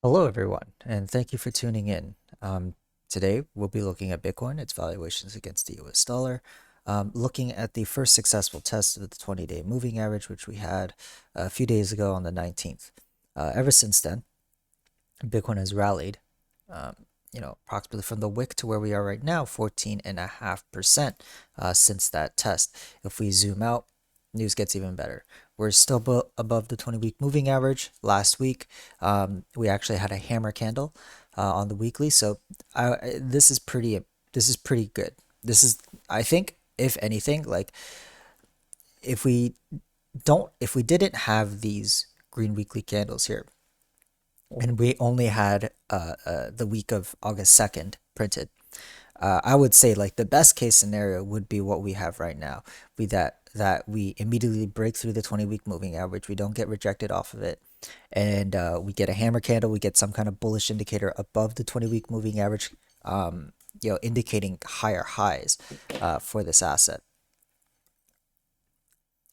Hello, everyone, and thank you for tuning in. Today, we'll be looking at Bitcoin, its valuations against the US dollar, looking at the first successful test of the 20-day moving average, which we had a few days ago on the 19th. Ever since then, Bitcoin has rallied, um, approximately from the wick to where we are right now, 14.5% since that test. If we zoom out, news gets even better. We're still above the 20-week moving average. Last week, we actually had a hammer candle on the weekly, so this is pretty good. This is, I think, if anything, like if we if we didn't have these green weekly candles here, and we only had the week of August 2nd printed, I would say like the best case scenario would be what we have right now, be that we immediately break through the 20-week moving average, we don't get rejected off of it, and we get a hammer candle, we get some kind of bullish indicator above the 20-week moving average, indicating higher highs for this asset.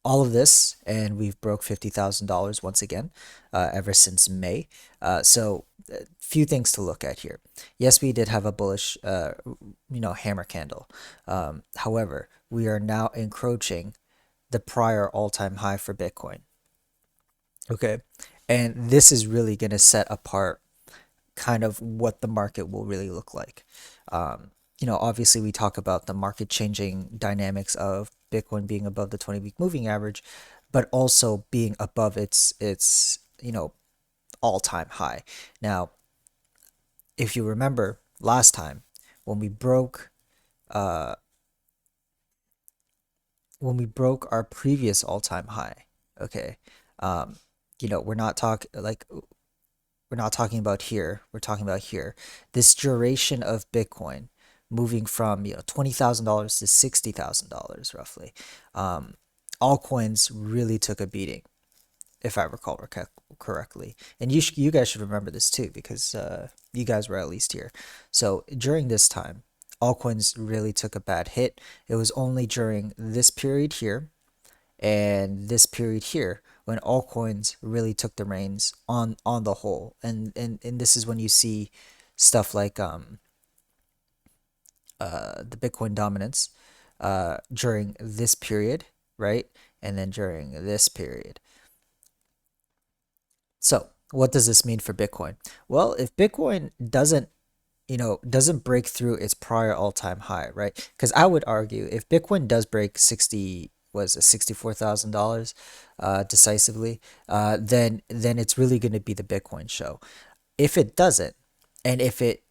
All of this, and we've broke $50,000 once again ever since May. So, few things to look at here. Yes, we did have a bullish, hammer candle. However, we are now encroaching the prior all-time high for Bitcoin. Okay, and this is really going to set apart kind of what the market will really look like. Obviously, we talk about the market changing dynamics of Bitcoin being above the 20-week moving average, but also being above its all-time high. Now, if you remember last time when we broke uh our previous all-time high, okay, um, we're not talking about here. We're talking about here. This duration of Bitcoin moving from $20,000 to $60,000 roughly. Um, Altcoins really took a beating, if I recall correctly. And you guys should remember this too because you guys were at least here. So during this time, altcoins really took a bad hit. It was only during this period here and this period here when altcoins really took the reins on the whole, and this is when you see stuff like the Bitcoin dominance during this period, right, and then during this period. So what does this mean for Bitcoin? Well, if Bitcoin doesn't break through its prior all-time high, right? Because I would argue if Bitcoin does break 60 was $64,000 decisively, then it's really going to be the Bitcoin show. If it doesn't, and if it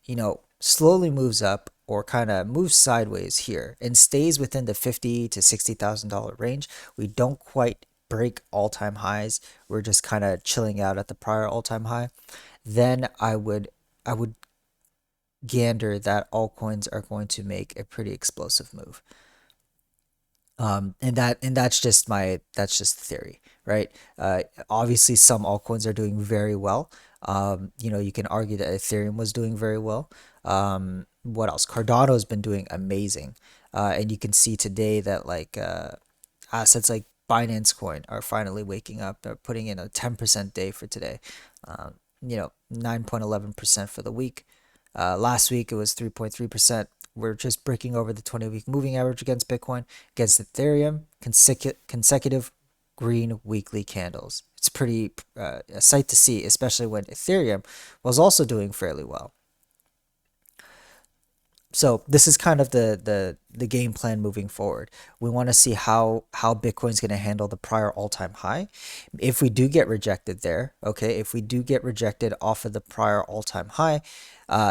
slowly moves up or kind of moves sideways here and stays within the 50 to $60,000 range, we don't quite break all-time highs. We're just kind of chilling out at the prior all-time high. Then I would gander that altcoins are going to make a pretty explosive move. That's just theory, right? Obviously, some altcoins are doing very well. You can argue that Ethereum was doing very well. What else? Cardano has been doing amazing, and you can see today that like assets like Binance Coin are finally waking up. They're putting in a 10% day for today. 9.11% for the week. Last week it was 3.3%. We're just breaking over the 20-week moving average against Bitcoin, against Ethereum, consecutive green weekly candles. It's pretty a sight to see, especially when Ethereum was also doing fairly well. So this is kind of the game plan moving forward. We want to see how Bitcoin's going to handle the prior all-time high. If we do get rejected there, okay, if we do get rejected off of the prior all-time high,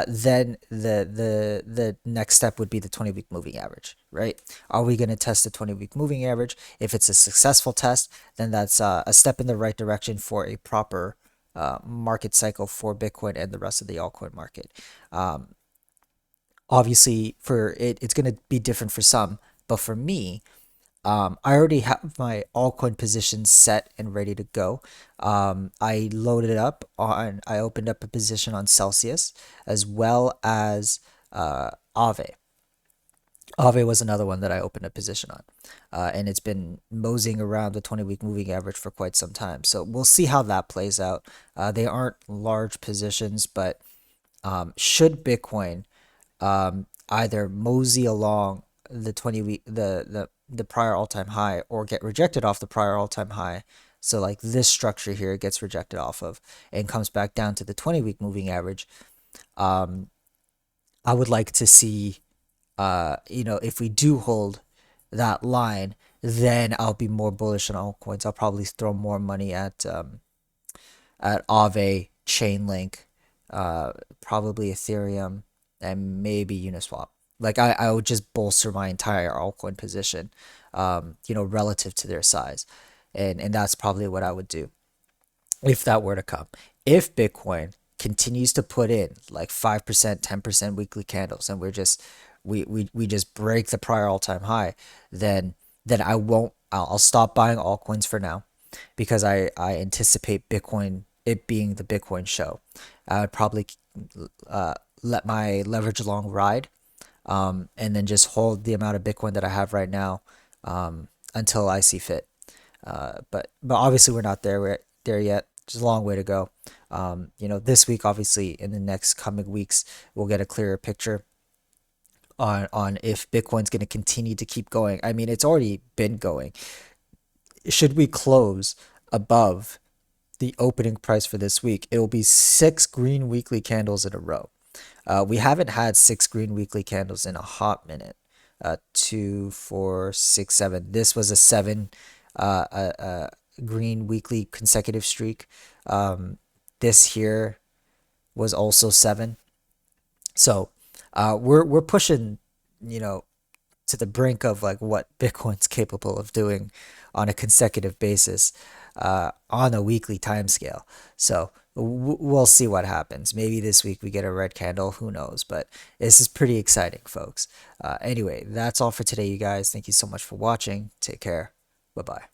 then the next step would be the 20-week moving average, right? Are we going to test the 20-week moving average? If it's a successful test, then that's a step in the right direction for a proper market cycle for Bitcoin and the rest of the altcoin market. Obviously, for it's going to be different for some, but for me, I already have my altcoin position set and ready to go. I opened up a position on Celsius as well as Aave. Aave was another one that I opened a position on, and it's been moseying around the 20-week moving average for quite some time. So we'll see how that plays out. They aren't large positions, but should Bitcoin either mosey along the 20-week the prior all-time high or get rejected off the prior all-time high, so like this structure here gets rejected off of and comes back down to the 20-week moving average, I would like to see if we do hold that line, then I'll be more bullish on altcoins. I'll probably throw more money at Aave, Chainlink, uh, probably Ethereum, and maybe Uniswap. Like I would just bolster my entire altcoin position, relative to their size, and that's probably what I would do if that were to come. If Bitcoin continues to put in like 5%, 10% weekly candles, and we just break the prior all-time high, then I won't I'll stop buying altcoins for now because I anticipate Bitcoin it being the Bitcoin show. I would probably uh, let my leverage long ride, and then just hold the amount of Bitcoin that I have right now, until I see fit. But obviously we're not there yet. There's a long way to go. This week, obviously, in the next coming weeks, we'll get a clearer picture on if Bitcoin's going to continue to keep going. I mean, it's already been going. Should we close above the opening price for this week, it will be six green weekly candles in a row. We haven't had six green weekly candles in a hot minute. 2, 4, 6, 7. This was a seven green weekly consecutive streak. This here was also seven. So we're pushing, you know, to the brink of like what Bitcoin's capable of doing on a consecutive basis, on a weekly time scale. So we'll see what happens. Maybe this week we get a red candle. Who knows? But this is pretty exciting, folks. Anyway, that's all for today, you guys. Thank you so much for watching. Take care. Bye bye.